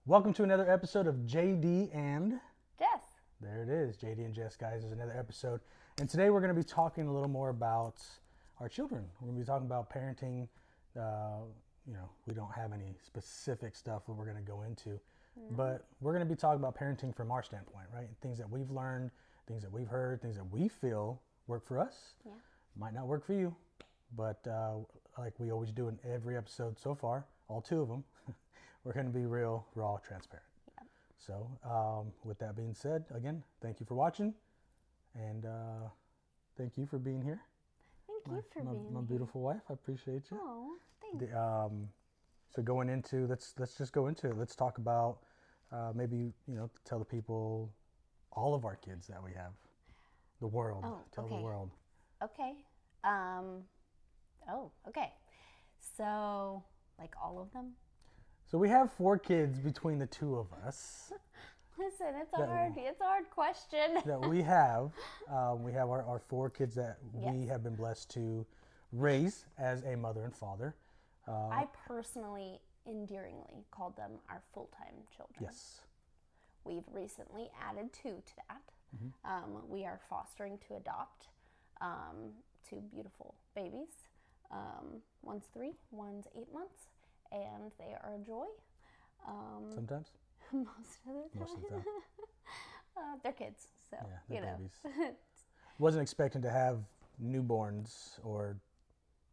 Welcome to another episode of JD and Jess. there it is, JD and Jess, guys. Is another episode, and today we're going to be talking a little more about our children. We're going to be talking about parenting. We don't have any specific stuff that we're going to go into, but we're going to be talking about parenting from our standpoint, right? Things that we've learned, things that we've heard, things that we feel work for us. Yeah. Might not work for you, but like we always do in every episode so far, all two of them, we're going to be real, raw, transparent. Yeah. So, with that being said, again, thank you for watching, and thank you for being here. Thank you for being my here. beautiful wife. I appreciate you. Oh, thanks. So going into let's just go into it. Let's talk about maybe tell the people all of our kids that we have, the world. Oh, Tell the okay. world. Okay. Okay. So, like all of them? So we have 4 kids between the two of us Listen, it's That- a hard question. that we have. We have our 4 kids that we Yes. have been blessed to raise as a mother and father. I personally, endearingly called them our full-time children. Yes. We've recently added 2 to that. Mm-hmm. We are fostering to adopt 2 beautiful babies. One's 3, one's 8 months, and they are a joy. Sometimes. Most of the time. Most of the time. They're kids, so Yeah, they're you know. babies. Wasn't expecting to have newborns or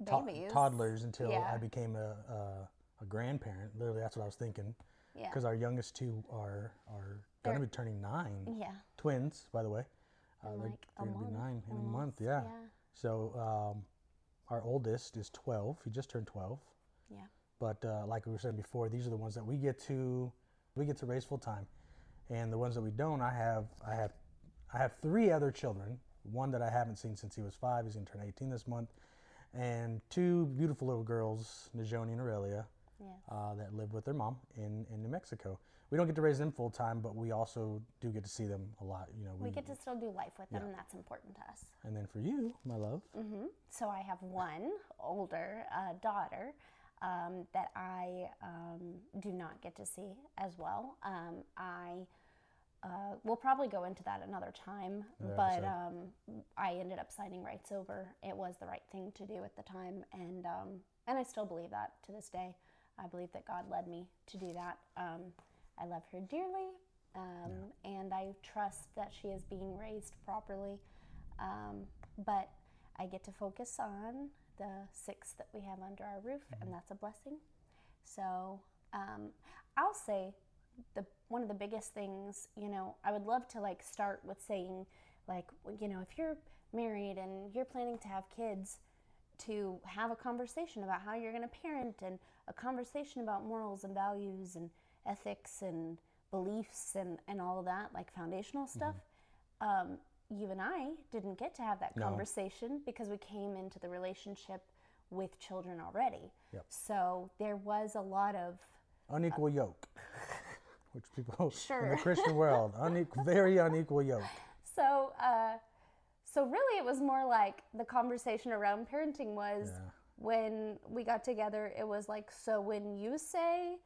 Babies. toddlers until Yeah. I became a grandparent. Literally, that's what I was thinking. Yeah. Because our youngest 2 are going to be turning 9. Yeah. Twins, by the way. In They're like a going to be month. 9 in a almost. month. Yeah. So our oldest is 12. He just turned 12. Yeah. But like we were saying before, these are the ones that we get to raise full time, and the ones that we don't, I have 3 other children. One that I haven't seen since he was 5. He's gonna turn 18 this month, and 2 beautiful little girls, Najoni and Aurelia, Yeah. that live with their mom in New Mexico. We don't get to raise them full time, but we also do get to see them a lot. We get to still do life with them, Yeah. and that's important to us. And then for you, my love, So I have one older daughter that I do not get to see as well. I will probably go into that another time, Another but episode. I ended up signing rights over. It was the right thing to do at the time, and I still believe that to this day. I believe that God led me to do that. I love her dearly, and I trust that she is being raised properly. But I get to focus on the 6 that we have under our roof, and that's a blessing. So I'll say one of the biggest things, I would love to start with saying, if you're married and you're planning to have kids, to have a conversation about how you're going to parent, and a conversation about morals and values and ethics and beliefs and all of that, like foundational stuff. You and I didn't get to have that No. conversation because we came into the relationship with children already. Yep. So there was a lot of unequal yoke, which people in Sure. the Christian world, very unequal yoke. so really it was more like the conversation around parenting was Yeah. when we got together. It was like, so when you say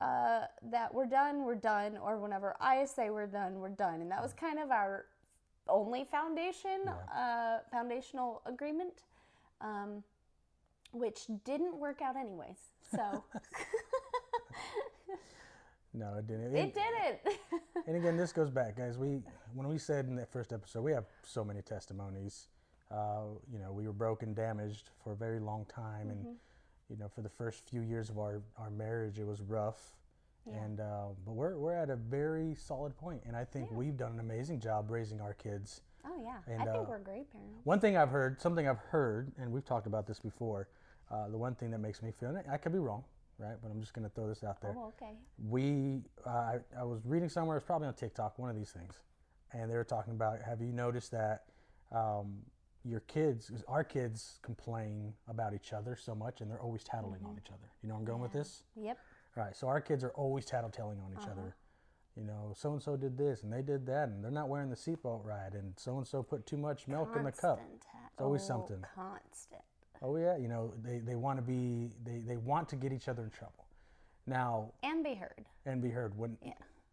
that we're done, or whenever I say we're done, and that was kind of our only foundational agreement, which didn't work out anyways. So No, it didn't. it didn't. And again, this goes back, guys. When we said in that first episode, we have so many testimonies. We were broken, damaged for a very long time, and for the first few years of our marriage, it was rough. Yeah. And but we're at a very solid point, and I think we've done an amazing job raising our kids. Oh yeah, And, I think we're great parents. One thing something I've heard, and we've talked about this before. The one thing that makes me feel, and I could be wrong, right? But I'm just going to throw this out there. Oh, okay. I was reading somewhere, it's probably on TikTok, one of these things, and they were talking about, have you noticed that our kids complain about each other so much, and they're always tattling on each other. You know where I'm going with this? Yep. All right, so our kids are always tattling on each other. So-and-so did this, and they did that, and they're not wearing the seatbelt right, and so-and-so put too much milk in the cup. It's always something. Constant. Oh yeah, they want to get each other in trouble. Now, And be heard. and be heard.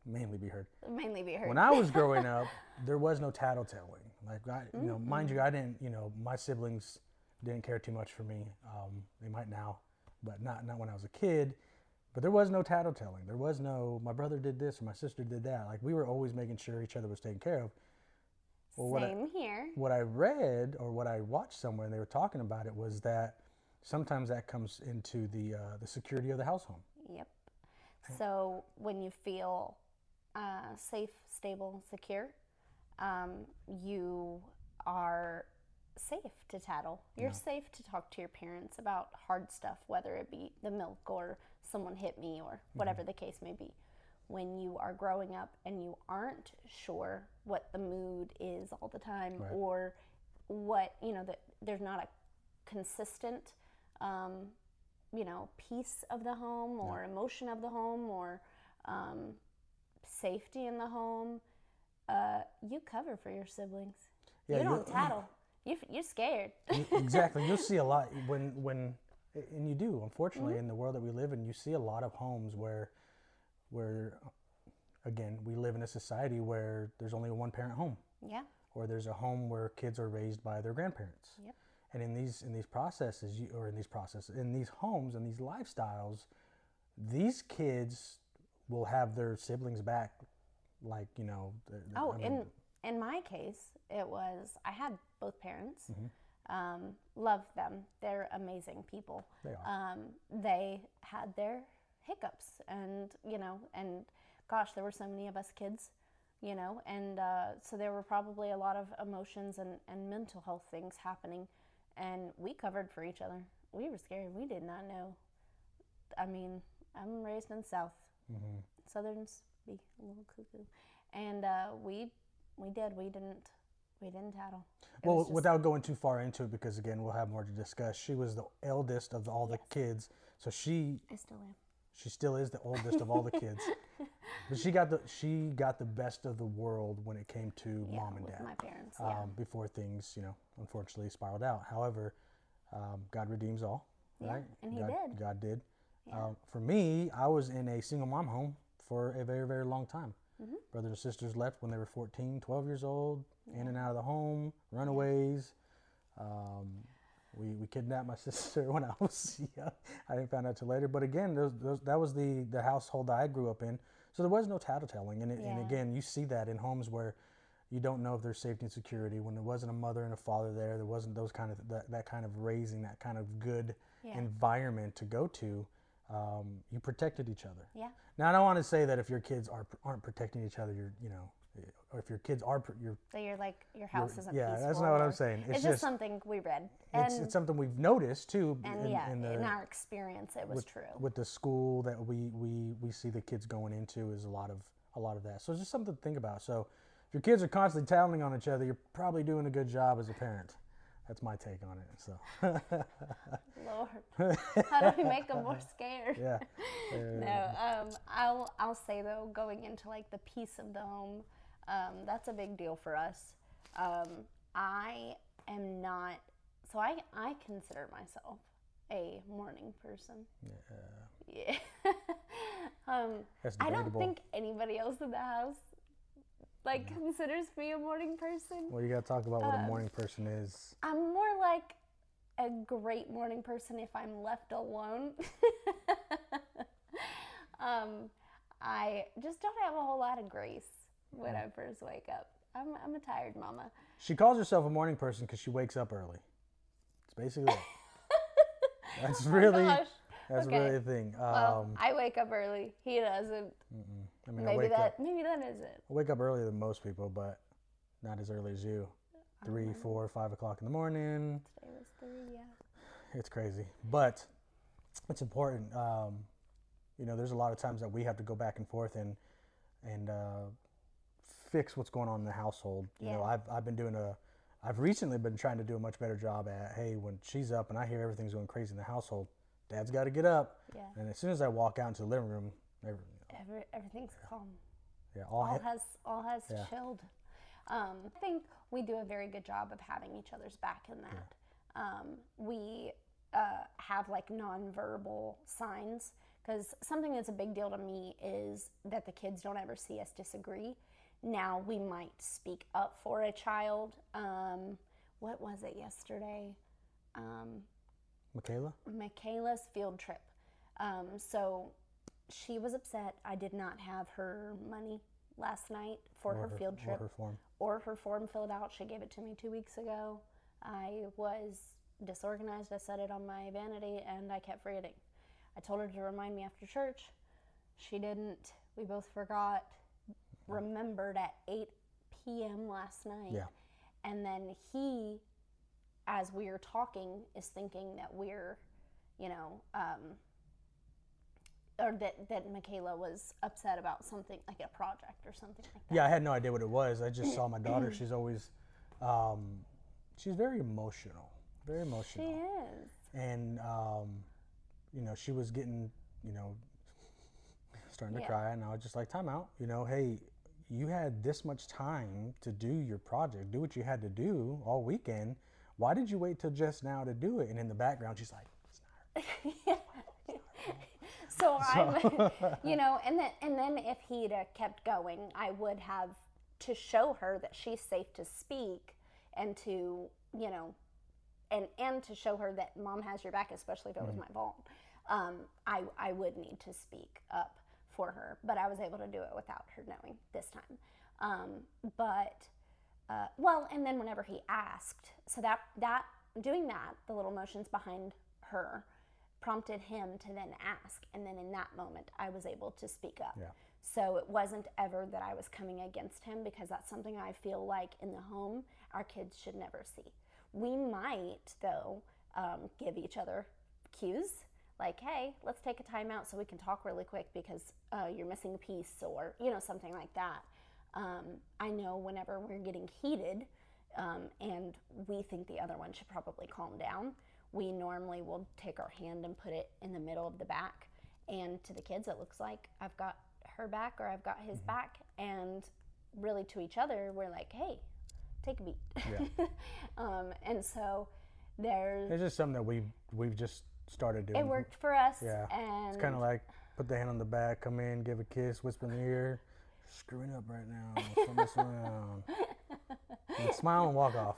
Mainly be heard. Mainly be heard. When I was growing up, there was no tattletelling. Like, mind you, I didn't, my siblings didn't care too much for me. They might now, but not when I was a kid. But there was no tattletelling. There was no, my brother did this or my sister did that. Like, we were always making sure each other was taken care of. Well, Same here. What I read or what I watched somewhere, and they were talking about it, was that sometimes that comes into the security of the house home. Yep. So when you feel safe, stable, secure, you are safe to tattle. You're safe to talk to your parents about hard stuff, whether it be the milk or someone hit me or whatever the case may be. When you are growing up and you aren't sure what the mood is all the time, or what, that there's not a consistent, peace of the home or emotion of the home or safety in the home, you cover for your siblings. You don't tattle. You're scared. Exactly. You'll see a lot when and you do, unfortunately, in the world that we live in, you see a lot of homes where again, we live in a society where there's only a one-parent home. Yeah. Or there's a home where kids are raised by their grandparents. Yep. And in these homes and these lifestyles, these kids will have their siblings back, like, in my case, it was, I had both parents. Loved them. They're amazing people. They are. They had their hiccups, and gosh, there were so many of us kids, and so there were probably a lot of emotions and mental health things happening, and we covered for each other. We were scared. We did not know. I mean, I'm raised in the South. Southerns be a little cuckoo, and we didn't tattle. Well, without going too far into it, because again, we'll have more to discuss. She was the eldest of all the kids, so I still am. She still is the oldest of all the kids, but she got the best of the world when it came to mom and dad. My parents. Before things, unfortunately spiraled out. However, God redeems all, right? And He did. God did. Yeah. For me, I was in a single mom home for a very, very long time. Brothers and sisters left when they were 14, 12 years old, in and out of the home, runaways. We kidnapped my sister when I was young. I didn't find out till later. But again, that was the household that I grew up in. So there was no tattletelling. And again, you see that in homes where you don't know if there's safety and security. When there wasn't a mother and a father there wasn't those kind of that kind of raising, that kind of good environment to go to. You protected each other. Yeah. Now, I don't want to say that if your kids aren't protecting each other, or if your kids are, so you're like, your house isn't peaceful. Yeah, that's not what I'm saying. It's just something we read. It's something we've noticed too. And in our experience, it was true. With the school that we see the kids going into is a lot of that. So it's just something to think about. So if your kids are constantly tattling on each other, you're probably doing a good job as a parent. That's my take on it. So. Lord, how do we make them more scared? Yeah. No, I'll say though, going into like the peace of the home, that's a big deal for us. I am not. So I consider myself a morning person. Yeah. That's I debatable. don't think anybody else in the house considers me a morning person. Well, you got to talk about what a morning person is. I'm more like a great morning person if I'm left alone. I just don't have a whole lot of grace when I first wake up. I'm a tired mama. She calls herself a morning person because she wakes up early. It's basically it. That's really really the thing. Well, I wake up early. He doesn't. I mean, maybe that is it. I wake up earlier than most people, but not as early as you. 3, 4, 5 o'clock in the morning. Today was 3, yeah. It's crazy, but it's important. There's a lot of times that we have to go back and forth and fix what's going on in the household. I've recently been trying to do a much better job at, hey, when she's up and I hear everything's going crazy in the household, Dad's got to get up. Yeah. And as soon as I walk out into the living room, everything's calm. Yeah, all has chilled. I think we do a very good job of having each other's back in that. We have like nonverbal signs Because something that's a big deal to me is that the kids don't ever see us disagree. Now, we might speak up for a child. What was it yesterday? Michaela's field trip. So she was upset I did not have her money last night for her field trip. Or her form filled out. She gave it to me 2 weeks ago. I was disorganized. I set it on my vanity and I kept forgetting. I told her to remind me after church. She didn't. We both forgot. Remembered at 8 p.m. last night. Yeah. And then he, as we are talking, is thinking that we're, or that Michaela was upset about something, like a project or something like that. Yeah, I had no idea what it was. I just saw my daughter. She's always, she's very emotional. Very emotional. She is. And, she was getting, starting to cry. And I was just like, time out. Hey, you had this much time to do your project. Do what you had to do all weekend. Why did you wait till just now to do it? And in the background, she's like, it's not her. Yeah. So and then if he'd kept going, I would have, to show her that she's safe to speak and to, and to show her that mom has your back, especially if it was my fault. I would need to speak up for her, but I was able to do it without her knowing this time. And then whenever he asked, so that doing that, the little motions behind her prompted him to then ask, and then in that moment I was able to speak up. Yeah. So it wasn't ever that I was coming against him, because that's something I feel like in the home our kids should never see. We might, though, give each other cues, like, hey, let's take a time out so we can talk really quick because you're missing a piece, or something like that. I know whenever we're getting heated and we think the other one should probably calm down, we normally will take our hand and put it in the middle of the back. And to the kids, it looks like I've got her back or I've got his back. And really to each other, we're like, hey, take a beat. Yeah. And so there's... It's just something that we've just started doing. It worked for us. Yeah. And it's kind of like put the hand on the back, come in, give a kiss, whisper in the ear. Screwing up right now. Turn this around. And smile and walk off.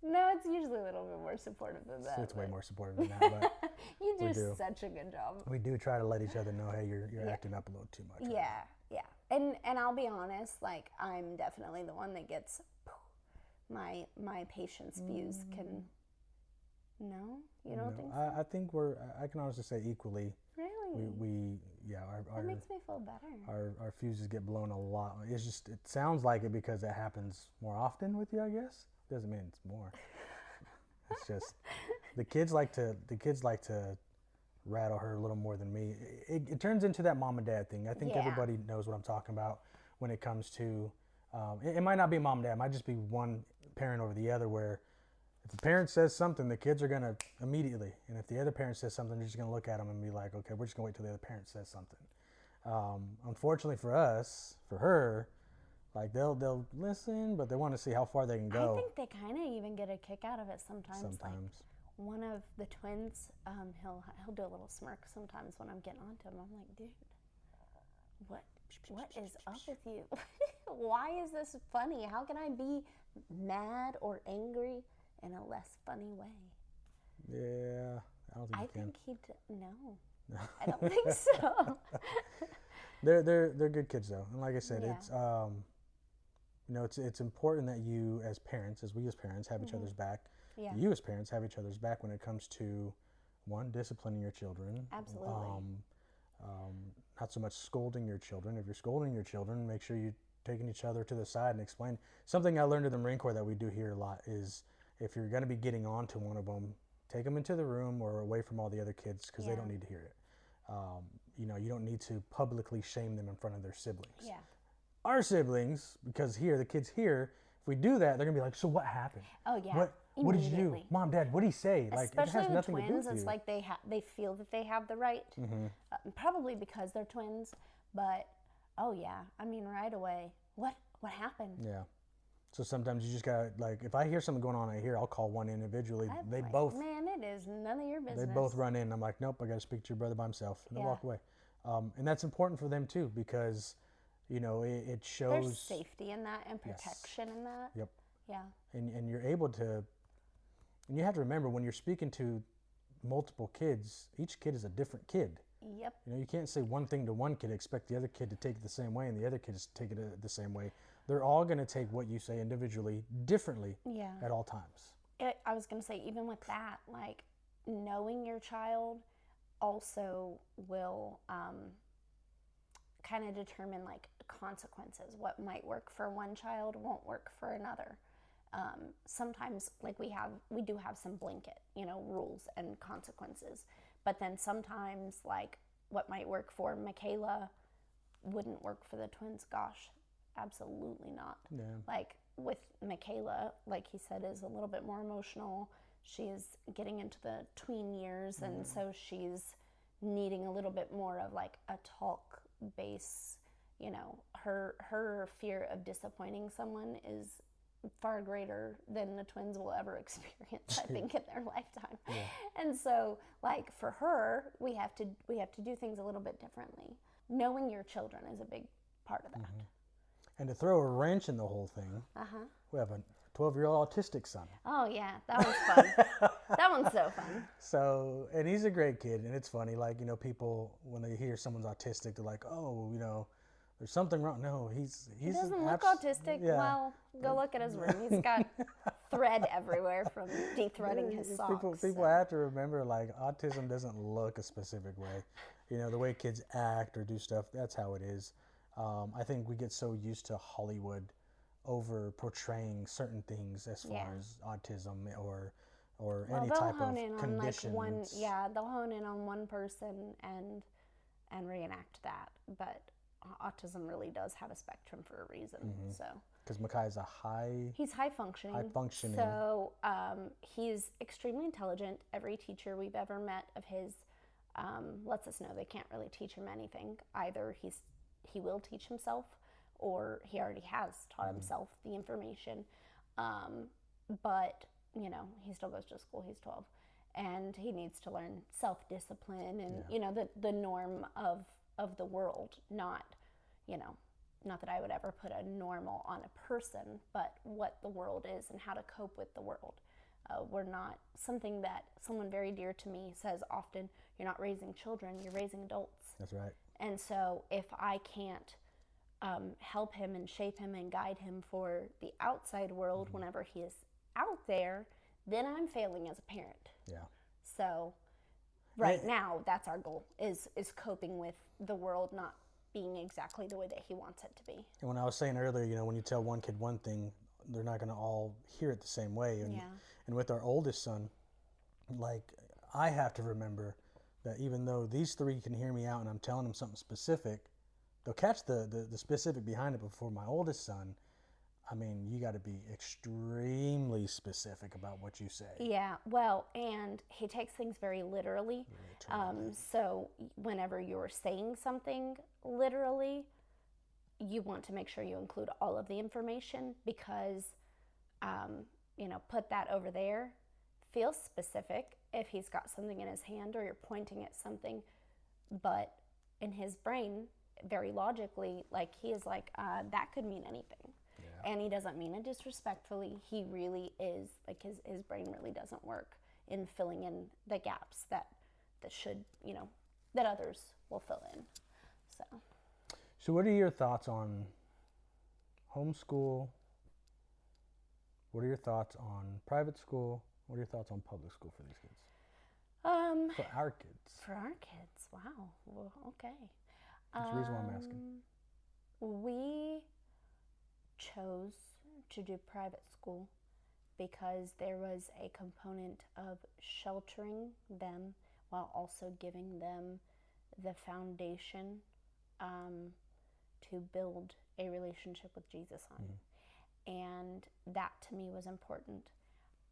No, it's usually a little bit more supportive than that. It's way more supportive than that, but you do such a good job. We do try to let each other know, hey, you're acting up a little too much. Yeah, right? Yeah. And I'll be honest, like, I'm definitely the one that gets my patience fuse can. No, you don't think so? I think I can honestly say equally. Really? Our that makes me feel better. Our fuses get blown a lot. It's just, it sounds like it because it happens more often with you, I guess. Doesn't mean it's more. It's just the kids like to rattle her a little more than me. It turns into that mom and dad thing. I think everybody knows what I'm talking about when it comes to. It might not be mom and dad. It might just be one parent over the other. Where if the parent says something, the kids are gonna immediately, and if the other parent says something, they're just gonna look at them and be like, okay, we're just gonna wait till the other parent says something. Unfortunately for us, for her. Like they'll listen, but they want to see how far they can go. I think they kind of even get a kick out of it sometimes. Like one of the twins, he'll do a little smirk sometimes when I'm getting onto him. I'm like, dude, what is up with you? Why is this funny? How can I be mad or angry in a less funny way? Yeah, I don't think you can. No, I don't think so. They're good kids though, and like I said, it's important that you as parents, we as parents, have each other's back. Yeah. You as parents have each other's back when it comes to, one, disciplining your children. Absolutely. Not so much scolding your children. If you're scolding your children, make sure you're taking each other to the side and explain. Something I learned in the Marine Corps that we do here a lot is if you're going to be getting on to one of them, take them into the room or away from all the other kids because they don't need to hear it. You don't need to publicly shame them in front of their siblings. Yeah. Our siblings, because here, the kids here, if we do that, they're going to be like, so what happened? Oh, yeah. What did you do? Mom, Dad, what did he say? Especially like, it has the nothing twins, to do with it's you. like they feel that they have the right, probably because they're twins, but, oh, yeah. I mean, right away, what happened? Yeah. So sometimes you just gotta, like, if I hear something going on out here, I'll call one individually. I'm They like, both man, it is none of your business. they both run in. I'm like, nope, I gotta speak to your brother by himself, and they Yeah. walk away. And that's important for them too, because it shows. There's safety in that and protection in that. Yep. Yeah. And you're able to, and you have to remember when you're speaking to multiple kids, each kid is a different kid. Yep. You can't say one thing to one kid, expect the other kid to take it the same way, and the other kid to take it the same way. They're all going to take what you say individually differently Yeah. at all times. I was going to say, even with that, like, knowing your child also will kind of determine, like, consequences. What might work for one child won't work for another. Sometimes, like, we do have some blanket, rules and consequences. But then sometimes, like, what might work for Michaela wouldn't work for the twins. Gosh, absolutely not. Yeah. Like, with Michaela, like he said, is a little bit more emotional. She's getting into the tween years, and so she's needing a little bit more of, like, a talk base. Her fear of disappointing someone is far greater than the twins will ever experience, I think, in their lifetime. Yeah. And so, like, for her, we have to do things a little bit differently. Knowing your children is a big part of that. And to throw a wrench in the whole thing, we have a 12-year-old autistic son. Oh yeah, that one's fun. That one's so fun. So, and he's a great kid, and it's funny, like, people, when they hear someone's autistic, they're like, oh, there's something wrong. No, he doesn't look autistic. Yeah. Well, go look at his room. He's got thread everywhere from de-threading his socks. People have to remember, like, autism doesn't look a specific way. The way kids act or do stuff, that's how it is. I think we get so used to Hollywood over portraying certain things as far as autism or any type of conditions. They'll hone in on one person and reenact that. But autism really does have a spectrum for a reason. So because Makai's he's high functioning. So he's extremely intelligent. Every teacher we've ever met of his lets us know they can't really teach him anything. Either he will teach himself, or he already has taught himself the information. But he still goes to school. He's 12, and he needs to learn self-discipline and the norm of the world. Not that I would ever put a normal on a person, but what the world is and how to cope with the world. We're not, something that someone very dear to me says often, you're not raising children, you're raising adults. That's right. And so if I can't help him and shape him and guide him for the outside world whenever he is out there, then I'm failing as a parent. Yeah. So now that's our goal, is coping with the world not being exactly the way that he wants it to be. And when I was saying earlier, when you tell one kid one thing, they're not going to all hear it the same way. And with our oldest son, like, I have to remember that even though these three can hear me out and I'm telling them something specific, they'll catch the specific behind it. But for my oldest son, I mean, you got to be extremely specific about what you say. Yeah, well, and he takes things very literally. So whenever you're saying something literally, you want to make sure you include all of the information, because, put that over there. Feel specific if he's got something in his hand or you're pointing at something, but in his brain, very logically, like, he is like, that could mean anything. Yeah. And he doesn't mean it disrespectfully. He really is, like, his brain really doesn't work in filling in the gaps that should, that others will fill in. So what are your thoughts on homeschool? What are your thoughts on private school? What are your thoughts on public school for these kids? For our kids. For our kids, wow. Well, okay. That's the reason why I'm asking. We chose to do private school because there was a component of sheltering them while also giving them the foundation to build a relationship with Jesus on. And that to me was important.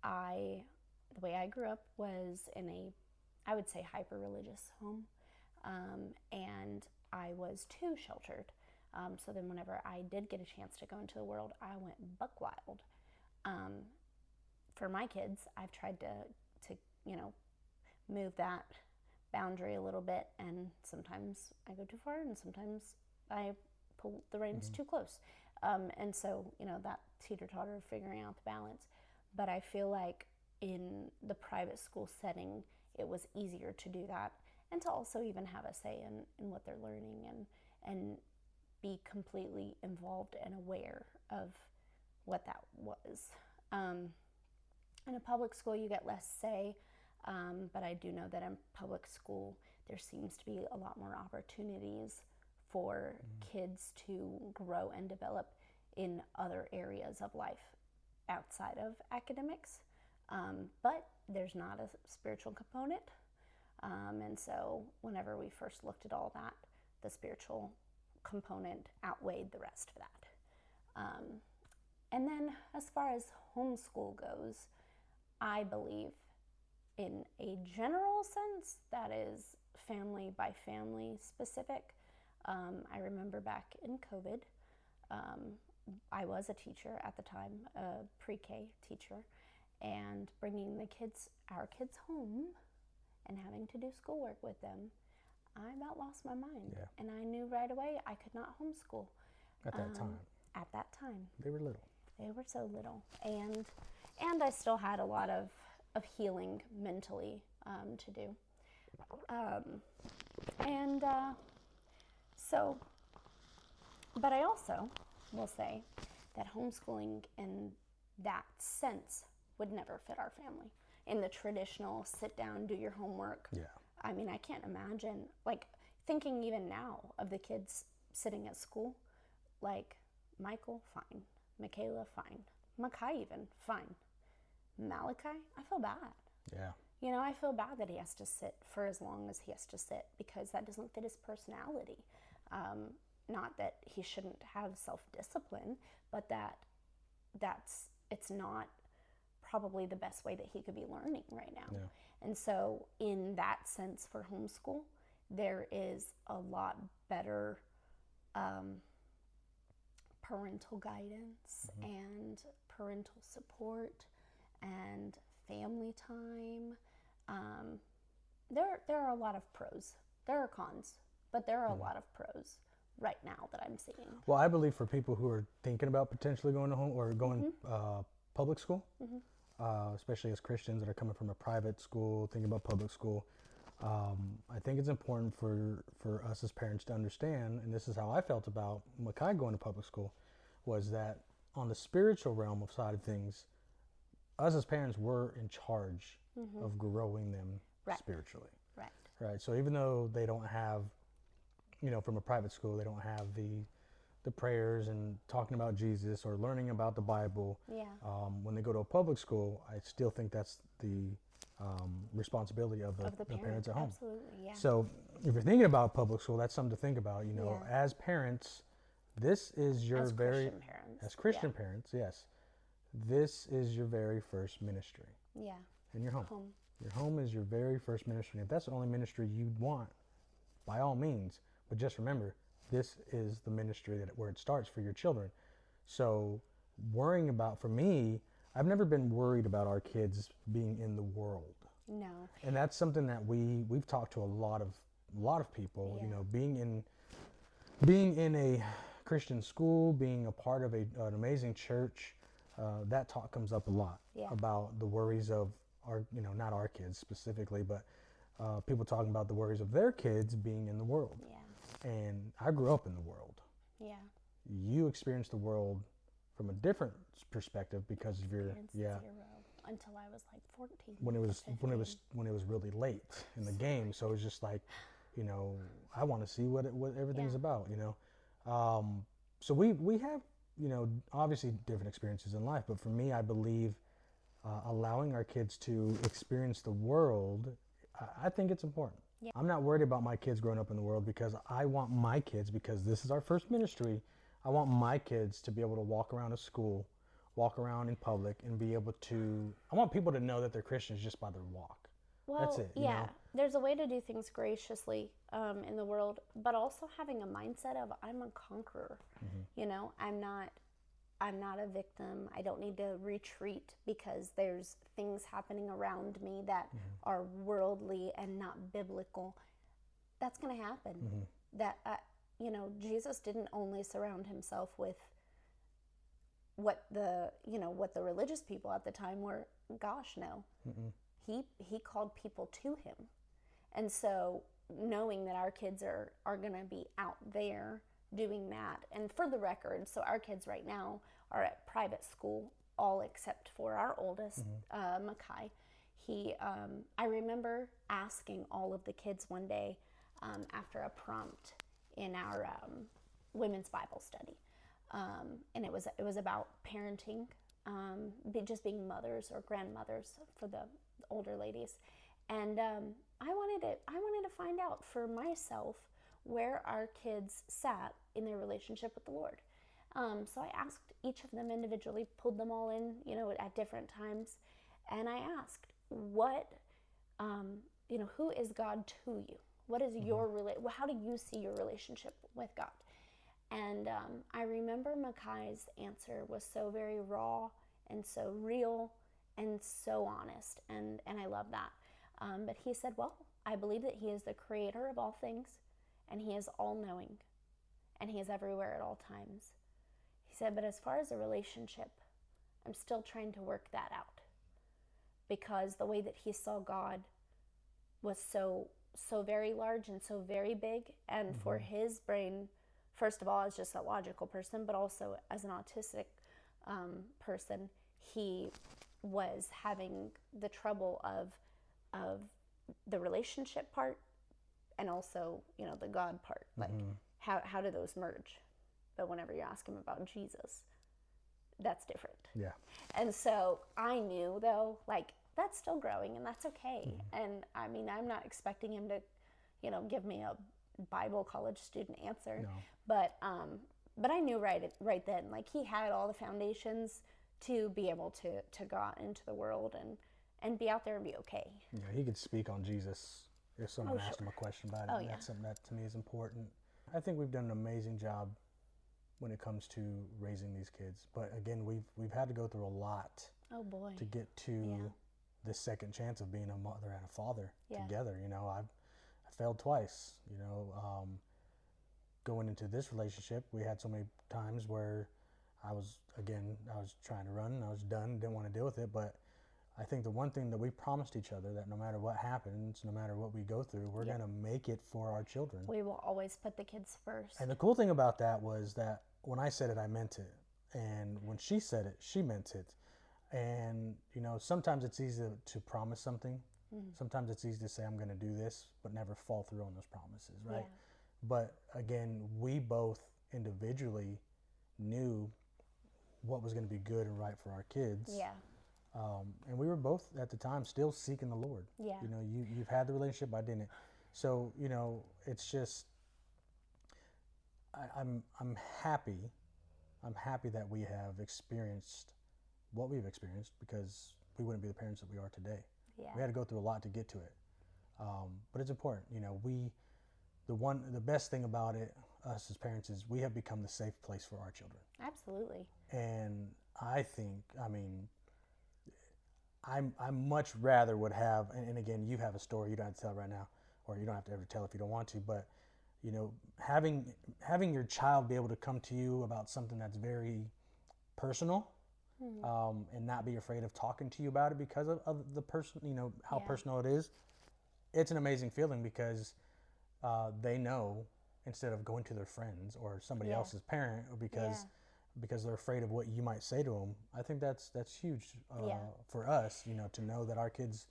The way I grew up was in a, I would say, hyper-religious home, and I was too sheltered. So then whenever I did get a chance to go into the world, I went buck wild. For my kids, I've tried to move that boundary a little bit, and sometimes I go too far, and sometimes I pull the reins too close. And so, that teeter-totter, figuring out the balance. But I feel like in the private school setting, it was easier to do that, and to also even have a say in what they're learning, and be completely involved and aware of what that was. In a public school, you get less say, but I do know that in public school, there seems to be a lot more opportunities for kids to grow and develop in other areas of life outside of academics. But there's not a spiritual component. And so whenever we first looked at all that, the spiritual component outweighed the rest of that. And then as far as homeschool goes, I believe in a general sense that is family by family specific. I remember back in COVID, I was a teacher at the time, a pre-K teacher, and bringing our kids home and having to do schoolwork with them, I about lost my mind. Yeah. And I knew right away I could not homeschool. At that time. At that time. They were little. They were so little. And I still had a lot of healing mentally to do. But I also will say that homeschooling in that sense would never fit our family. In the traditional sit down, do your homework. Yeah. I mean, I can't imagine, like, thinking even now of the kids sitting at school, like, Michael, fine. Michaela, fine. Makai even, fine. Malachi, I feel bad. Yeah. I feel bad that he has to sit for as long as he has to sit, because that doesn't fit his personality. Not that he shouldn't have self-discipline, but it's not probably the best way that he could be learning right now. Yeah. And so in that sense, for homeschool, there is a lot better parental guidance and parental support and family time. There are a lot of pros. There are cons, but there are a lot of pros right now that I'm seeing. Well, I believe for people who are thinking about potentially going to home or going public school, especially as Christians that are coming from a private school, thinking about public school, I think it's important for us as parents to understand, and this is how I felt about Makai going to public school, was that on the spiritual realm of side of things, us as parents were in charge of growing them spiritually. Right. So even though they don't have, from a private school, they don't have the prayers and talking about Jesus or learning about the Bible. Yeah. When they go to a public school, I still think that's the responsibility of the parents at home. Absolutely, yeah. So if you're thinking about public school, that's something to think about. As parents, this is your as Christian parents, yes, this is your very first ministry. Yeah. In your home. Your home is your very first ministry. If that's the only ministry you want, by all means, but just remember, this is the ministry where it starts for your children. So worrying about, for me, I've never been worried about our kids being in the world. No. And that's something that we've talked to a lot of people, being in a Christian school, being a part of an amazing church, that talk comes up a lot about the worries of our, not our kids specifically, but people talking about the worries of their kids being in the world. Yeah. And I grew up in the world. Yeah. You experienced the world from a different perspective because of your Zero until I was like 14. When it was really late in the game, so it was just like, I want to see what everything's about, So we have, obviously different experiences in life, but for me, I believe allowing our kids to experience the world, I think it's important. Yeah. I'm not worried about my kids growing up in the world, because I want my kids, because this is our first ministry, I want my kids to be able to walk around a school, walk around in public, and be able to, I want people to know that they're Christians just by their walk. Well, that's it. Yeah. there's a way to do things graciously in the world, but also having a mindset of I'm a conqueror. You know, I'm not a victim. I don't need to retreat because there's things happening around me that are worldly and not biblical. That's going to happen. That you know, Jesus didn't only surround himself with what the religious people at the time were. Gosh, no. He called people to him. And so knowing that our kids are going to be out there doing that, and for the record, so our kids right now are at private school, all except for our oldest, Makai. I remember asking all of the kids one day after a prompt in our women's Bible study, and it was about parenting, just being mothers or grandmothers for the older ladies, and I wanted to find out for myself where our kids sat in their relationship with the Lord. So I asked each of them individually, pulled them all in, you know, at different times, and I asked, what, you know, who is God to you? What is your how do you see your relationship with God? And I remember Makai's answer was so very raw and so real and so honest, and I love that. But he said, well, I believe that he is the creator of all things, and he is all-knowing, and he is everywhere at all times. He said, but as far as a relationship, I'm still trying to work that out, because the way that he saw God was so very large and so very big, and for his brain, first of all, as just a logical person, but also as an autistic person, he was having the trouble of the relationship part and also, you know, the God part. Like, how do those merge? But whenever you ask him about Jesus, that's different. Yeah. And so I knew, though, like, that's still growing, and that's okay. And I mean, I'm not expecting him to, you know, give me a Bible college student answer. No. But I knew right then, like, he had all the foundations to be able to go out into the world and be out there and be okay. Yeah, he could speak on Jesus if someone asked him a question about it. Oh, yeah. That's something that to me is important. I think we've done an amazing job when it comes to raising these kids. But again, we've had to go through a lot Oh boy. to get to the second chance of being a mother and a father together. You know, I failed twice. You know, going into this relationship, we had so many times where I was trying to run and I was done, didn't want to deal with it. But I think the one thing that we promised each other, that no matter what happens, no matter what we go through, we're going to make it for our children. We will always put the kids first. And the cool thing about that was that when I said it, I meant it. And when she said it, she meant it. And, you know, sometimes it's easy to promise something. Sometimes it's easy to say, I'm going to do this, but never fall through on those promises, right? Yeah. But again, we both individually knew what was going to be good and right for our kids. Yeah. And we were both at the time still seeking the Lord. Yeah. You know, you've had the relationship, I didn't. So, you know, it's just, I'm happy. I'm happy that we have experienced what we've experienced, because we wouldn't be the parents that we are today. Yeah. We had to go through a lot to get to it. But it's important, you know, the best thing about it, us as parents, is we have become the safe place for our children. Absolutely. And I think, I mean, I much rather would have, and again, you have a story you don't have to tell right now, or you don't have to ever tell if you don't want to, but, you know, having your child be able to come to you about something that's very personal, and not be afraid of talking to you about it because of the person, you know, how personal it is, it's an amazing feeling, because they know, instead of going to their friends or somebody else's parent, or because they're afraid of what you might say to them. I think that's huge for us, you know, to know that our kids,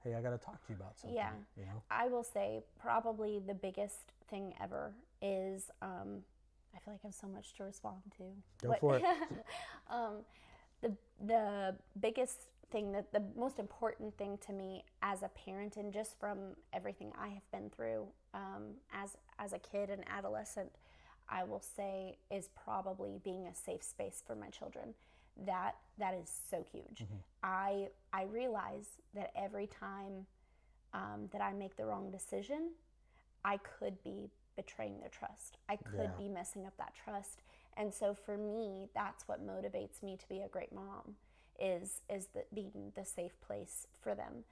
hey, I got to talk to you about something. Yeah. You know? I will say probably the biggest thing ever is, I feel like I have so much to respond to. Go for it. The biggest thing, that the most important thing to me as a parent, and just from everything I have been through as a kid and adolescent, I will say, is probably being a safe space for my children. That is so huge. I realize that every time that I make the wrong decision, I could be betraying their trust. I could be messing up that trust. And so for me, that's what motivates me to be a great mom, is being the safe place for them.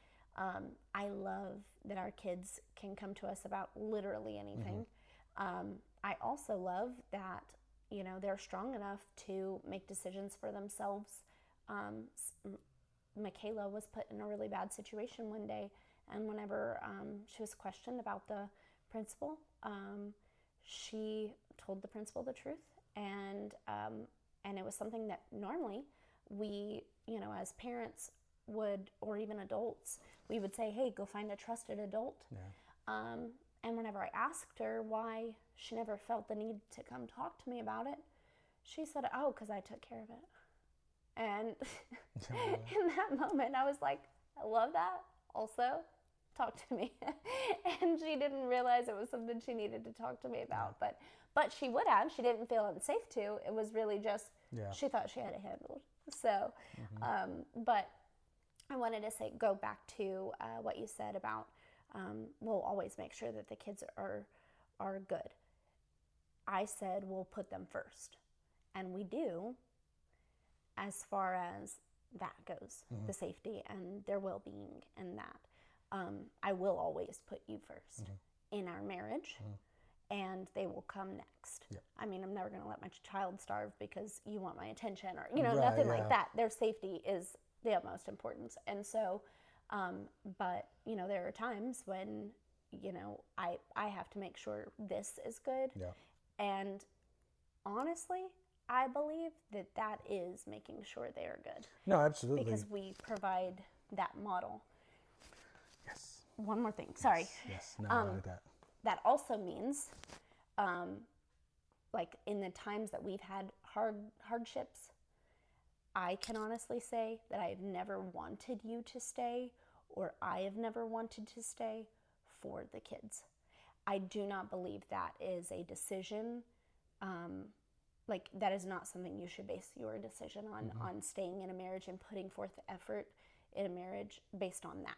I love that our kids can come to us about literally anything. I also love that, you know, they're strong enough to make decisions for themselves. Michaela was put in a really bad situation one day, and whenever she was questioned about the principal, she told the principal the truth, and it was something that normally we, you know, as parents would, or even adults, we would say, hey, go find a trusted adult. And whenever I asked her why she never felt the need to come talk to me about it, she said, oh, because I took care of it. And in that moment, I was like, I love that. Also, talk to me. And she didn't realize it was something she needed to talk to me about. But she would have. She didn't feel unsafe to. It was really just, she thought she had it handled. So, but I wanted to go back to what you said about, we'll always make sure that the kids are good. I said we'll put them first. And we do, as far as that goes, the safety and their well-being and that. I will always put you first in our marriage, and they will come next. I mean, I'm never going to let my child starve because you want my attention, or, you know, nothing like that. Their safety is the utmost importance. And so, but, you know, there are times when, you know, I have to make sure this is good. And honestly, I believe that is making sure they are good. No, absolutely. Because we provide that model. Yes. One more thing. Sorry. Yes. No, I like that. That also means, like in the times that we've had hardships, I can honestly say that I have never wanted you to stay, or I have never wanted to stay for the kids. I do not believe that is a decision. Like, that is not something you should base your decision on staying in a marriage and putting forth the effort in a marriage based on that.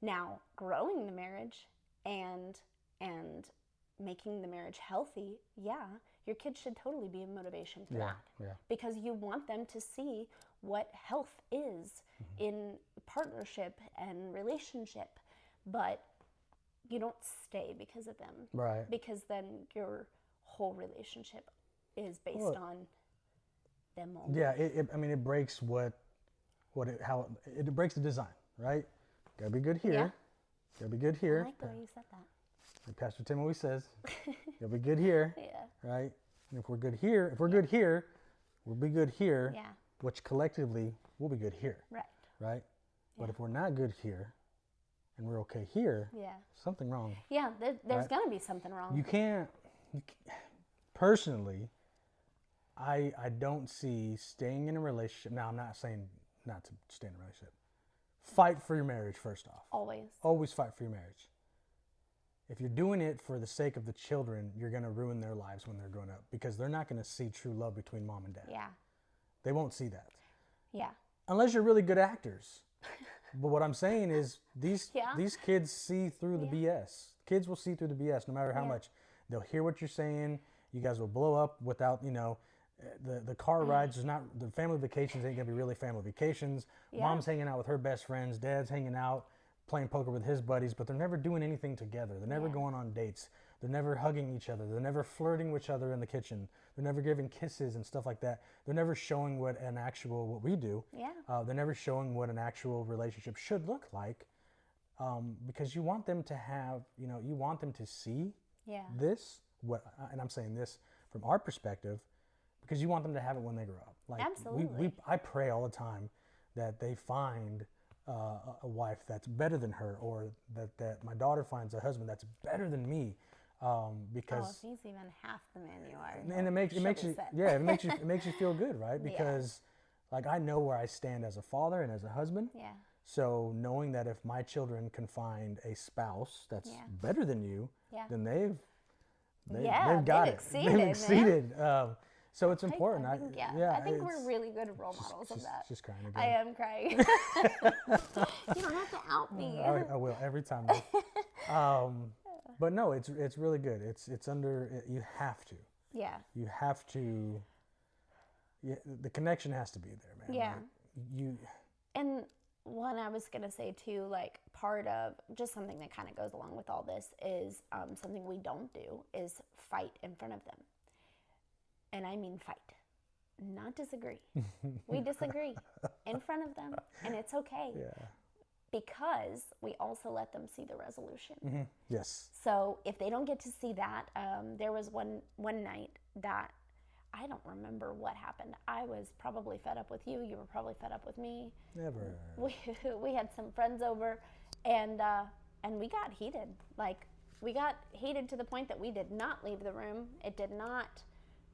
Now, growing the marriage and making the marriage healthy, your kids should totally be a motivation for that. Because you want them to see what health is in partnership and relationship, but you don't stay because of them. Right. Because then your whole relationship is based on them only. Yeah, I mean, it breaks it breaks the design, right? Gotta be good here. Gotta be good here. I like the way you said that. Like Pastor Tim always says, gotta be good here. Right? And if we're good here, we'll be good here. Which collectively, we'll be good here. Right? But if we're not good here, and we're okay here, something wrong. There's gonna be something wrong. You can't personally, I don't see staying in a relationship. Now, I'm not saying not to stay in a relationship. Fight for your marriage first off. Always fight for your marriage. If you're doing it for the sake of the children, you're going to ruin their lives when they're grown up, because they're not going to see true love between mom and dad. They won't see that. Unless you're really good actors. But what I'm saying is these kids see through the BS. Kids will see through the BS no matter how much. They'll hear what you're saying. You guys will blow up without, you know, the car rides. The family vacations ain't going to be really family vacations. Mom's hanging out with her best friends. Dad's hanging out, playing poker with his buddies, but they're never doing anything together. They're never going on dates. They're never hugging each other. They're never flirting with each other in the kitchen. They're never giving kisses and stuff like that. They're never showing what we do. They're never showing what an actual relationship should look like, because you want them to have, you know, you want them to see this, and I'm saying this from our perspective, because you want them to have it when they grow up. Like, absolutely. I pray all the time that they find a wife that's better than her, or that my daughter finds a husband that's better than me, because if he's even half the man you are, and it makes you feel good, right? Because like, I know where I stand as a father and as a husband. So knowing that if my children can find a spouse that's better than you, then they've got it. Exceeded, they've exceeded. So it's important. I think, I think we're really good role models of that. She's crying I again. am crying. You don't have to out me. I will every time. But no, it's really good. It's under. You have to. Yeah. You have to. Yeah, the connection has to be there, man. Yeah. Like, you. And one I was going to say too, like part of just something that kind of goes along with all this is something we don't do is fight in front of them. And I mean fight, not disagree. We disagree in front of them, and it's okay. Yeah. Because we also let them see the resolution. Mm-hmm. Yes. So if they don't get to see that, there was one night that I don't remember what happened. I was probably fed up with you. You were probably fed up with me. Never. We had some friends over, and we got heated. Like we got heated to the point that we did not leave the room. It did not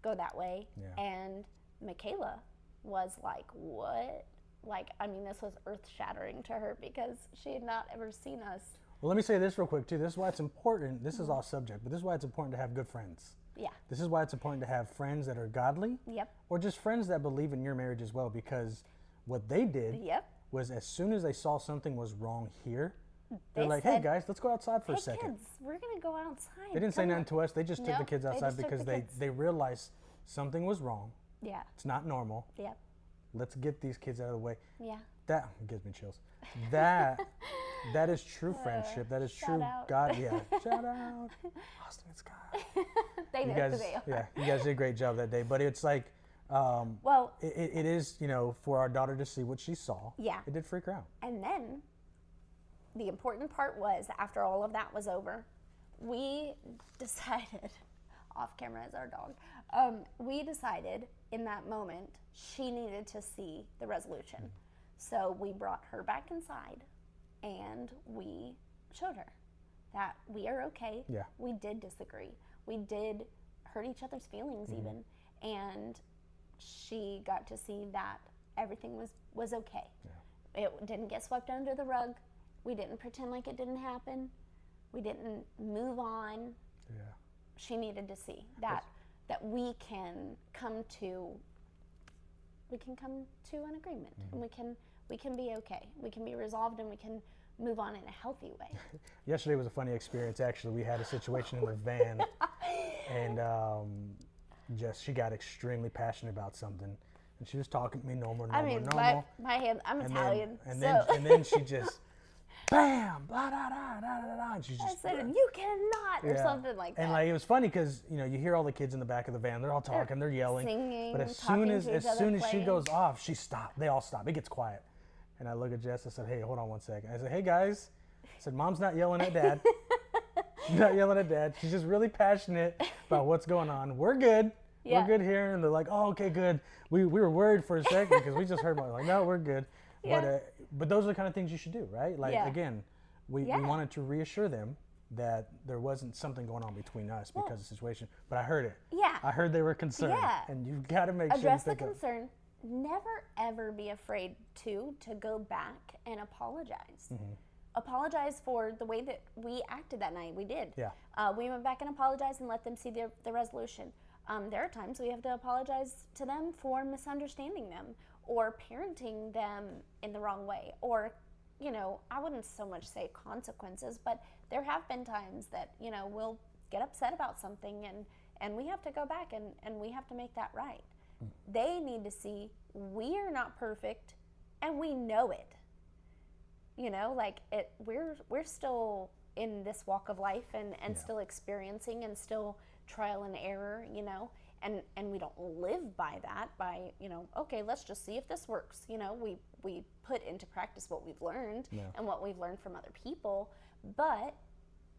go that way. Yeah. And Michaela was like, "What?" Like, I mean, this was earth-shattering to her because she had not ever seen us. Well, let me say this real quick too. This is why it's important. This is off subject, but this is why it's important to have good friends. Yeah. This is why it's important to have friends that are godly. Yep. Or just friends that believe in your marriage as well, because what they did Yep. was as soon as they saw something was wrong here, they're They like, "Hey said, guys, let's go outside for a "Hey second." kids, we're gonna go outside." They didn't say Come nothing on." to us. They just took the Nope, kids they outside just took because the kids. they realized something was wrong. Yeah. It's not normal. Yep. Let's get these kids out of the way. Yeah. That gives me chills. That is true friendship. That is shout true out. God. Yeah. Shout out, Austin and Scott. They You know guys, who they are. yeah, you guys did a great job that day. But it's like, Well, it is, for our daughter to see what she saw. yeah. It did freak her out. And then the important part was after all of that was over, we decided, off camera as our dog, we decided in that moment she needed to see the resolution. So we brought her back inside and we showed her that we are okay. Yeah. We did disagree. We did hurt each other's feelings even. And she got to see that everything was okay. Yeah. It didn't get swept under the rug. We didn't pretend like it didn't happen. We didn't move on. Yeah. She needed to see that we can come to an agreement, and we can be okay. We can be resolved, and we can move on in a healthy way. Yesterday was a funny experience. Actually, we had a situation in the van, and she got extremely passionate about something, and she was talking to me normal. I mean, normal. my hand. I'm Italian, and so then she just bam, blah da da da da da, and she I just said, "You cannot," or something like that. And like it was funny because you hear all the kids in the back of the van, they're all talking, they're yelling, singing, but as talking soon as to each other, she playing. goes off, she stopped. They all stop. It gets quiet, and I look at Jess. I said, "Hey, hold on one second." I said, "Hey guys," I said, "Mom's not yelling at Dad. She's not yelling at Dad. She's just really passionate about what's going on. We're good. Yeah. We're good here." And they're like, "Oh, okay, good." We were worried for a second because we just heard about it. Like, no, we're good. Yeah. But those are the kind of things you should do, right? Like Yeah. again. We wanted to reassure them that there wasn't something going on between us because of the situation. But I heard it. Yeah. I heard they were concerned. Yeah. And you've got to make sure Address you the think concern. Never ever be afraid to go back and apologize. Apologize for the way that we acted that night. We did. Yeah. We went back and apologized and let them see the resolution. There are times we have to apologize to them for misunderstanding them or parenting them in the wrong way, or I wouldn't so much say consequences, but there have been times that we'll get upset about something and we have to go back and we have to make that right. They need to see we are not perfect and we know it. We're still in this walk of life and still experiencing and still trial and error, and we don't live by that, okay, let's just see if this works. We put into practice what we've learned and what we've learned from other people, but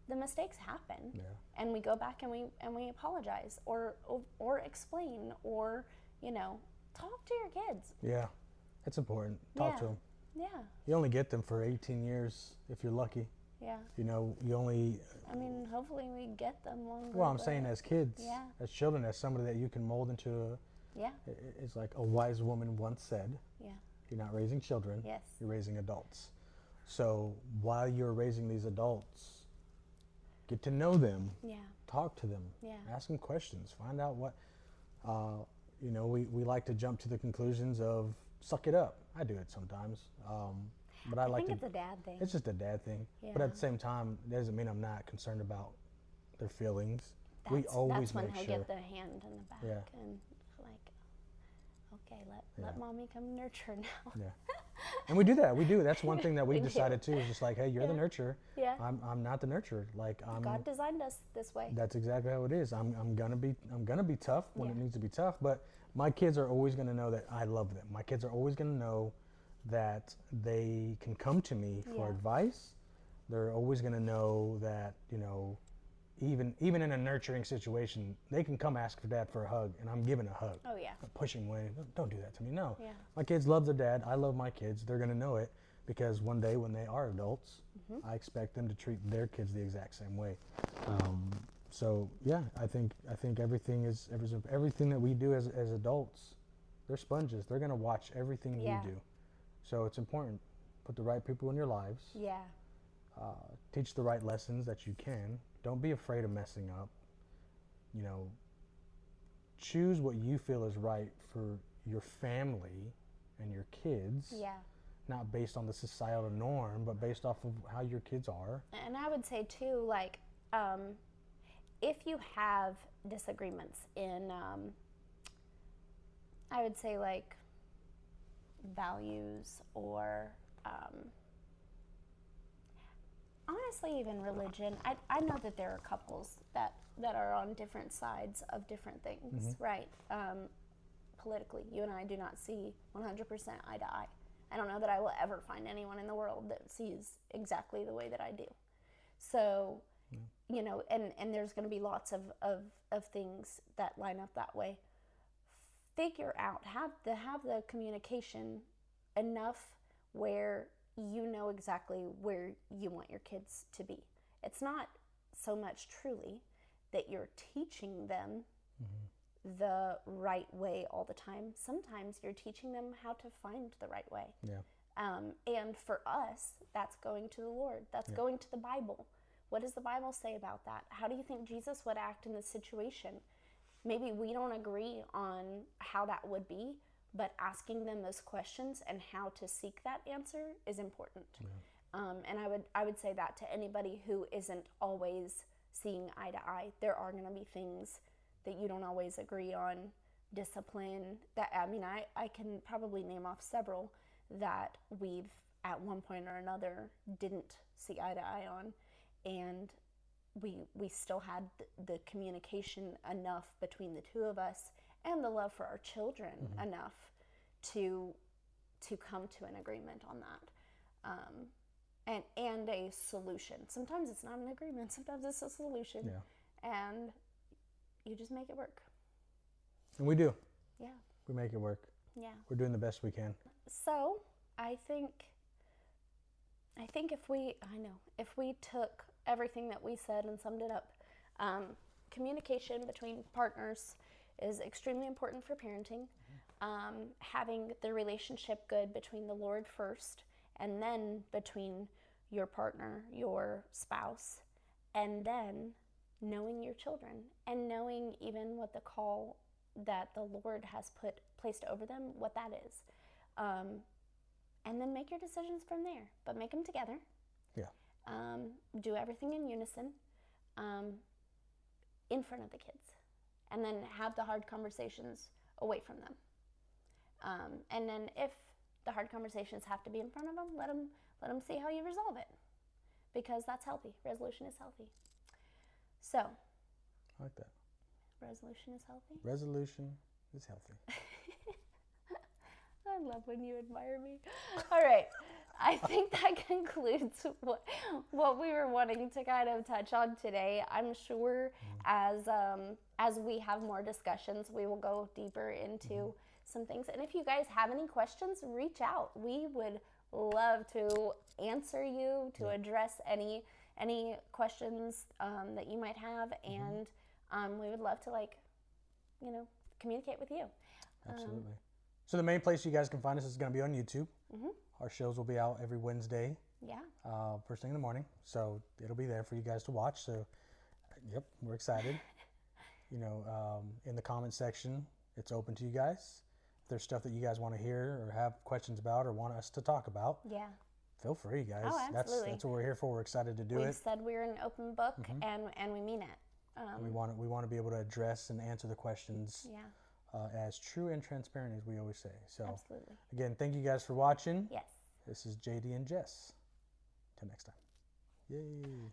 the mistakes happen, and we go back and we apologize or explain or talk to your kids. Yeah, it's important. Talk to them. Yeah. You only get them for 18 years if you're lucky. Yeah. You only. I mean, hopefully we get them longer. Well, I'm saying as kids, Yeah. as children, as somebody that you can mold into Yeah. it's like a wise woman once said. Yeah. You're not raising children. Yes. You're raising adults. So while you're raising these adults, get to know them. Yeah. Talk to them. Yeah. Ask them questions. Find out what. you know, we like to jump to the conclusions of suck it up. I do it sometimes, but I like think to. it's a dad thing. It's just a dad thing. But Yeah. at the same time, it doesn't mean I'm not concerned about their feelings. We That's, always that's when make he'll sure. get the hand in the back Yeah. and like, okay, let Yeah. mommy come nurture now. Yeah. And we do that. We do. That's one thing that we We do. decided too. Is just like, hey, you're the Yeah. nurturer. Yeah. I'm not the nurturer. Like I'm. God designed us this way. That's exactly how it is. I'm gonna be tough when it Yeah. needs to be tough. But my kids are always gonna know that I love them. My kids are always gonna know that they can come to me for Yeah. advice. They're always gonna know that, you know, even in a nurturing situation, they can come ask for dad for a hug, and I'm giving a hug. Oh yeah. Not pushing away. Don't do that to me. No. Yeah. My kids love their dad. I love my kids. They're gonna know it because one day when they are adults, I expect them to treat their kids the exact same way. So yeah, I think everything that we do as adults, they're sponges. They're gonna watch everything Yeah. you do. So it's important. Put the right people in your lives. Yeah. Teach the right lessons that you can. Don't be afraid of messing up. You know, choose what you feel is right for your family and your kids, Yeah. not based on the societal norm, but based off of how your kids are. And I would say too, like, if you have disagreements in, I would say like values or honestly even religion. I know that there are couples that are on different sides of different things, right? Politically, you and I do not see 100% eye to eye. I don't know that I will ever find anyone in the world that sees exactly the way that I do. So, you know, and there's going to be lots of things that line up that way. Figure out, have the communication enough where you know exactly where you want your kids to be. It's not so much truly that you're teaching them the right way all the time. Sometimes you're teaching them how to find the right way. Yeah. And for us, that's going to the Lord. That's going to the Bible. What does the Bible say about that? How do you think Jesus would act in this situation? Maybe we don't agree on how that would be, but asking them those questions and how to seek that answer is important. And I would say that to anybody who isn't always seeing eye to eye. There are going to be things that you don't always agree on. Discipline. That, I mean, I can probably name off several that we've at one point or another didn't see eye to eye on, and we still had the communication enough between the two of us and the love for our children enough to come to an agreement on that, and a solution. Sometimes it's not an agreement. Sometimes it's a solution. Yeah. And you just make it work. And we do. Yeah. We make it work. Yeah. We're doing the best we can. So I think if we took everything that we said and summed it up, communication between partners is extremely important for parenting. Having the relationship good between the Lord first, and then between your partner, your spouse, and then knowing your children and knowing even what the call that the Lord has placed over them, what that is. And then make your decisions from there, but make them together. Yeah. Do everything in unison, in front of the kids, and then have the hard conversations away from them. And then if the hard conversations have to be in front of them, let them see how you resolve it, because that's healthy. Resolution is healthy. So. I like that. Resolution is healthy. Resolution is healthy. I love when you admire me. All right. I think that concludes what we were wanting to kind of touch on today. I'm sure as we have more discussions, we will go deeper into some things. And if you guys have any questions, reach out. We would love to answer you, to address any questions that you might have, and we would love to communicate with you. Absolutely. So the main place you guys can find us is going to be on YouTube. Our shows will be out every Wednesday. Yeah. First thing in the morning. So it'll be there for you guys to watch. So, yep, we're excited. In the comment section, It's open to you guys. If there's stuff that you guys want to hear or have questions about or want us to talk about, Yeah. feel free, guys. Oh, absolutely. That's what we're here for. We're excited to do We've it. said we're an open book, and we mean it. We want to be able to address and answer the questions Yeah. as true and transparent as we always say. So, Absolutely. again, thank you guys for watching. Yes. This is JD and Jess. Till next time. Yay.